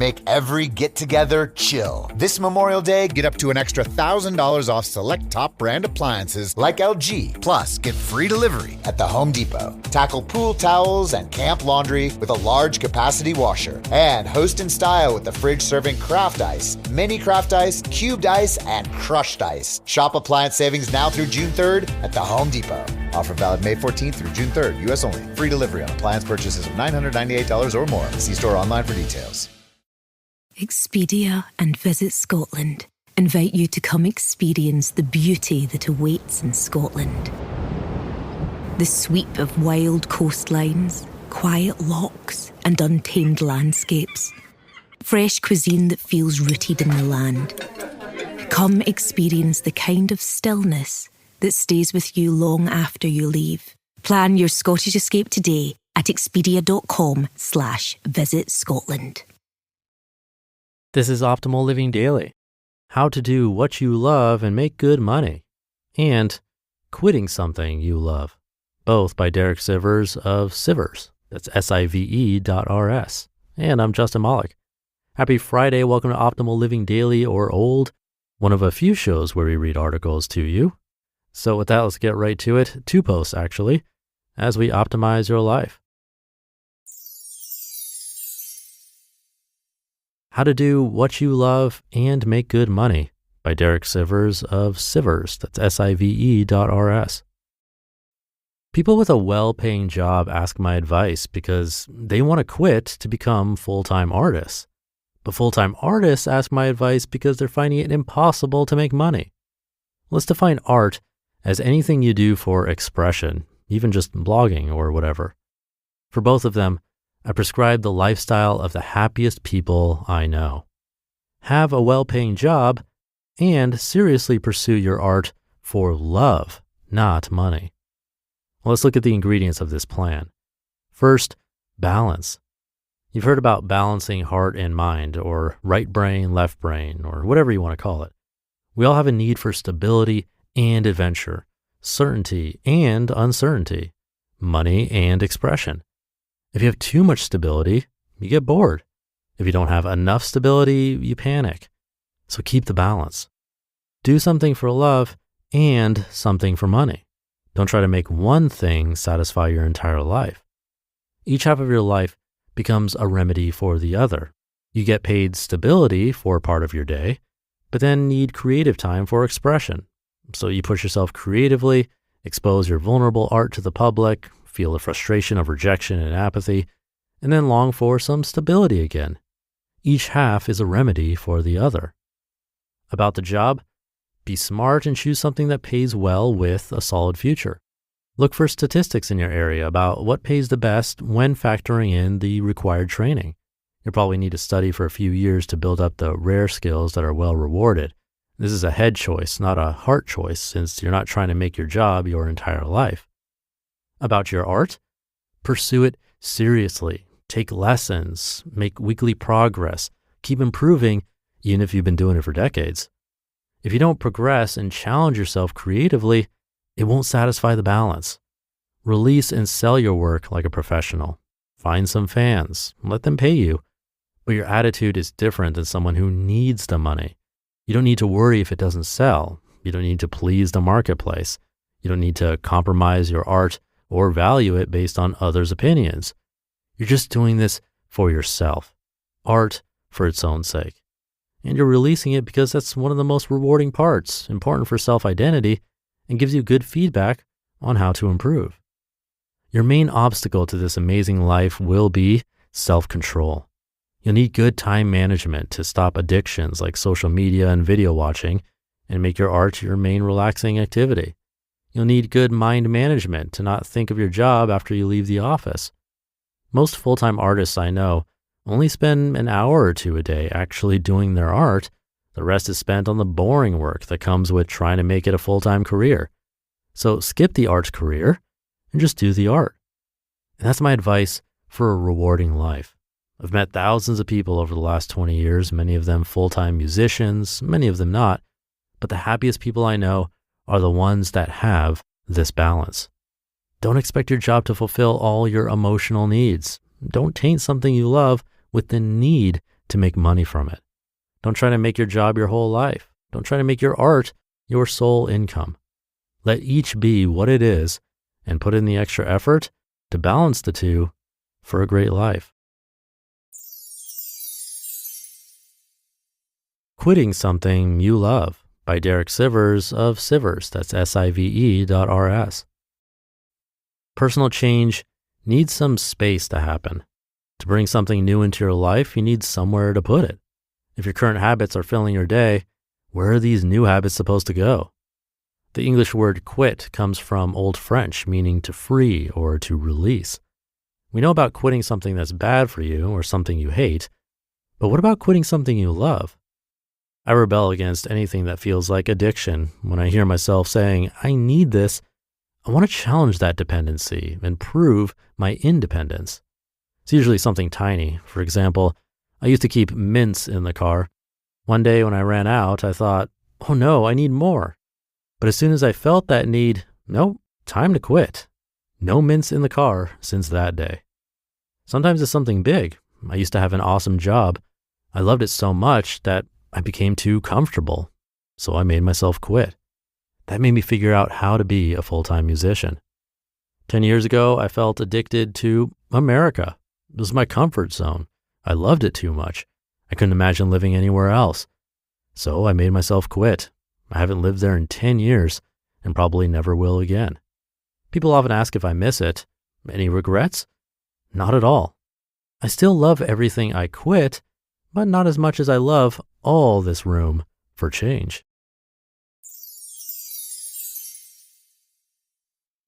make every get-together chill. This Memorial Day, get up to an extra $1,000 off select top brand appliances like LG. Plus, get free delivery at the Home Depot. Tackle pool towels and camp laundry with a large capacity washer. And host in style with the fridge-serving craft ice, mini craft ice, cubed ice, and crushed ice. Shop appliance savings now through June 3rd at the Home Depot. Offer valid May 14th through June 3rd, U.S. only. Free delivery on appliance purchases of $998 or more. See store online for details. Expedia and Visit Scotland invite you to come experience the beauty that awaits in Scotland. The sweep of wild coastlines, quiet lochs, and untamed landscapes. Fresh cuisine that feels rooted in the land. Come experience the kind of stillness that stays with you long after you leave. Plan your Scottish escape today at expedia.com/Visit Scotland. This is Optimal Living Daily. How to do what you love and make good money. And quitting something you love. Both by Derek Sivers of Sivers. That's SIVE.RS. And I'm Justin Malik. Happy Friday. Welcome to Optimal Living Daily, or Old, one of a few shows where we read articles to you. So with that, let's get right to it. 2 posts, actually, as we optimize your life. How to do what you love and make good money by Derek Sivers of Sivers. That's SIVE.RS. People with a well-paying job ask my advice because they want to quit to become full-time artists. But full-time artists ask my advice because they're finding it impossible to make money. Let's define art as anything you do for expression, even just blogging or whatever. For both of them, I prescribe the lifestyle of the happiest people I know. Have a well-paying job and seriously pursue your art for love, not money. Well, let's look at the ingredients of this plan. First, balance. You've heard about balancing heart and mind, or right brain, left brain, or whatever you want to call it. We all have a need for stability and adventure, certainty and uncertainty, money and expression. If you have too much stability, you get bored. If you don't have enough stability, you panic. So keep the balance. Do something for love and something for money. Don't try to make one thing satisfy your entire life. Each half of your life becomes a remedy for the other. You get paid stability for part of your day, but then need creative time for expression. So you push yourself creatively, expose your vulnerable art to the public, feel the frustration of rejection and apathy, and then long for some stability again. Each half is a remedy for the other. About the job, be smart and choose something that pays well with a solid future. Look for statistics in your area about what pays the best when factoring in the required training. You'll probably need to study for a few years to build up the rare skills that are well rewarded. This is a head choice, not a heart choice, since you're not trying to make your job your entire life. About your art, pursue it seriously. Take lessons, make weekly progress, keep improving, even if you've been doing it for decades. If you don't progress and challenge yourself creatively, it won't satisfy the balance. Release and sell your work like a professional. Find some fans, let them pay you. But your attitude is different than someone who needs the money. You don't need to worry if it doesn't sell. You don't need to please the marketplace. You don't need to compromise your art or value it based on others' opinions. You're just doing this for yourself. Art for its own sake. And you're releasing it because that's one of the most rewarding parts, important for self-identity, and gives you good feedback on how to improve. Your main obstacle to this amazing life will be self-control. You'll need good time management to stop addictions like social media and video watching and make your art your main relaxing activity. You'll need good mind management to not think of your job after you leave the office. Most full-time artists I know only spend an hour or 2 a day actually doing their art. The rest is spent on the boring work that comes with trying to make it a full-time career. So skip the arts career and just do the art. And that's my advice for a rewarding life. I've met thousands of people over the last 20 years, many of them full-time musicians, many of them not. But the happiest people I know are the ones that have this balance. Don't expect your job to fulfill all your emotional needs. Don't taint something you love with the need to make money from it. Don't try to make your job your whole life. Don't try to make your art your sole income. Let each be what it is and put in the extra effort to balance the two for a great life. Quitting Something You Love by Derek Sivers of Sivers, that's Sive.rs. Personal change needs some space to happen. To bring something new into your life, you need somewhere to put it. If your current habits are filling your day, where are these new habits supposed to go? The English word quit comes from Old French, meaning to free or to release. We know about quitting something that's bad for you or something you hate, but what about quitting something you love? I rebel against anything that feels like addiction. When I hear myself saying, I need this, I want to challenge that dependency and prove my independence. It's usually something tiny. For example, I used to keep mints in the car. One day when I ran out, I thought, oh no, I need more. But as soon as I felt that need, nope, time to quit. No mints in the car since that day. Sometimes it's something big. I used to have an awesome job. I loved it so much that I became too comfortable. So I made myself quit. That made me figure out how to be a full-time musician. 10 years ago, I felt addicted to America. It was my comfort zone. I loved it too much. I couldn't imagine living anywhere else. So I made myself quit. I haven't lived there in 10 years and probably never will again. People often ask if I miss it. Any regrets? Not at all. I still love everything I quit, but not as much as I love all this room for change.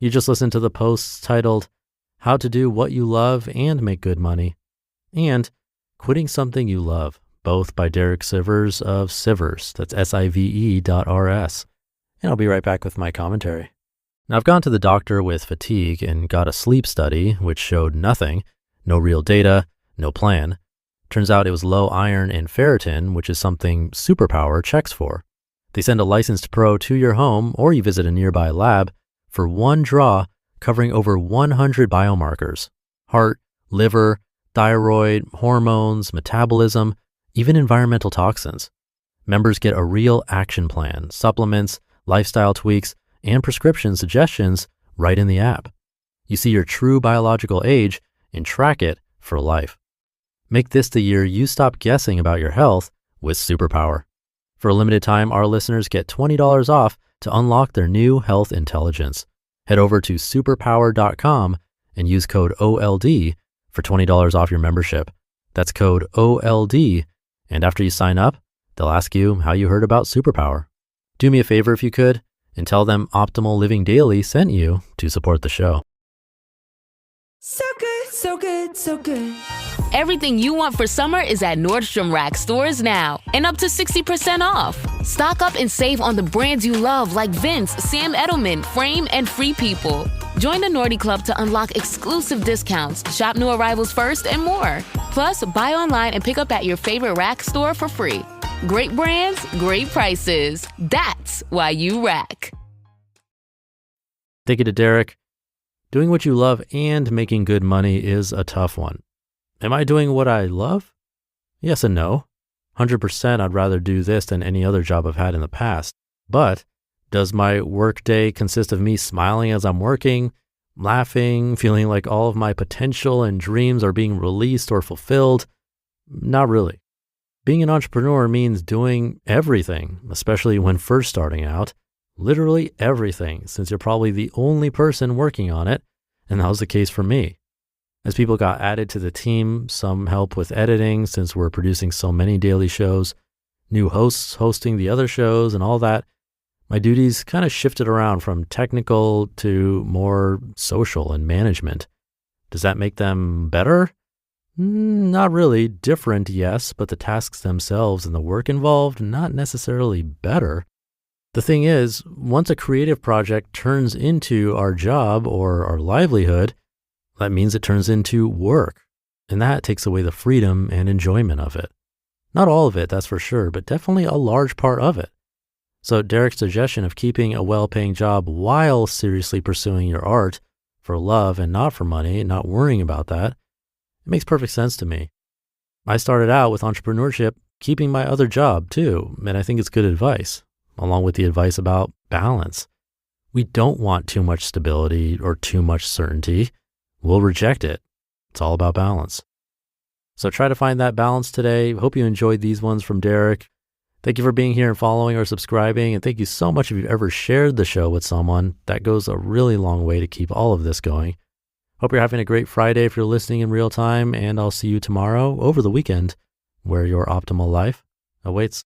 You just listened to the posts titled, How to Do What You Love and Make Good Money, and Quitting Something You Love, both by Derek Sivers of Sivers, that's Sive.rs. And I'll be right back with my commentary. Now, I've gone to the doctor with fatigue and got a sleep study, which showed nothing, no real data, no plan. Turns out it was low iron and ferritin, which is something Superpower checks for. They send a licensed pro to your home, or you visit a nearby lab, for one draw covering over 100 biomarkers: heart, liver, thyroid, hormones, metabolism, even environmental toxins. Members get a real action plan, supplements, lifestyle tweaks, and prescription suggestions right in the app. You see your true biological age and track it for life. Make this the year you stop guessing about your health with Superpower. For a limited time, our listeners get $20 off to unlock their new health intelligence. Head over to superpower.com and use code OLD for $20 off your membership. That's code OLD, and after you sign up, they'll ask you how you heard about Superpower. Do me a favor if you could, and tell them Optimal Living Daily sent you to support the show. So good, so good, so good. Everything you want for summer is at Nordstrom Rack stores now and up to 60% off. Stock up and save on the brands you love like Vince, Sam Edelman, Frame, and Free People. Join the Nordy Club to unlock exclusive discounts, shop new arrivals first, and more. Plus, buy online and pick up at your favorite Rack store for free. Great brands, great prices. That's why you rack. Thank you to Derek. Doing what you love and making good money is a tough one. Am I doing what I love? Yes and no. 100% I'd rather do this than any other job I've had in the past. But does my work day consist of me smiling as I'm working, laughing, feeling like all of my potential and dreams are being released or fulfilled? Not really. Being an entrepreneur means doing everything, especially when first starting out. Literally everything, since you're probably the only person working on it, and that was the case for me. As people got added to the team, some help with editing since we're producing so many daily shows, new hosts hosting the other shows and all that, my duties kind of shifted around from technical to more social and management. Does that make them better? Not really. Different, yes, but the tasks themselves and the work involved, not necessarily better. The thing is, once a creative project turns into our job or our livelihood, that means it turns into work, and that takes away the freedom and enjoyment of it. Not all of it, that's for sure, but definitely a large part of it. So Derek's suggestion of keeping a well-paying job while seriously pursuing your art for love and not for money, not worrying about that, it makes perfect sense to me. I started out with entrepreneurship keeping my other job too, and I think it's good advice, along with the advice about balance. We don't want too much stability or too much certainty. We'll reject it. It's all about balance. So try to find that balance today. Hope you enjoyed these ones from Derek. Thank you for being here and following or subscribing. And thank you so much if you've ever shared the show with someone. That goes a really long way to keep all of this going. Hope you're having a great Friday if you're listening in real time. And I'll see you tomorrow over the weekend where your optimal life awaits.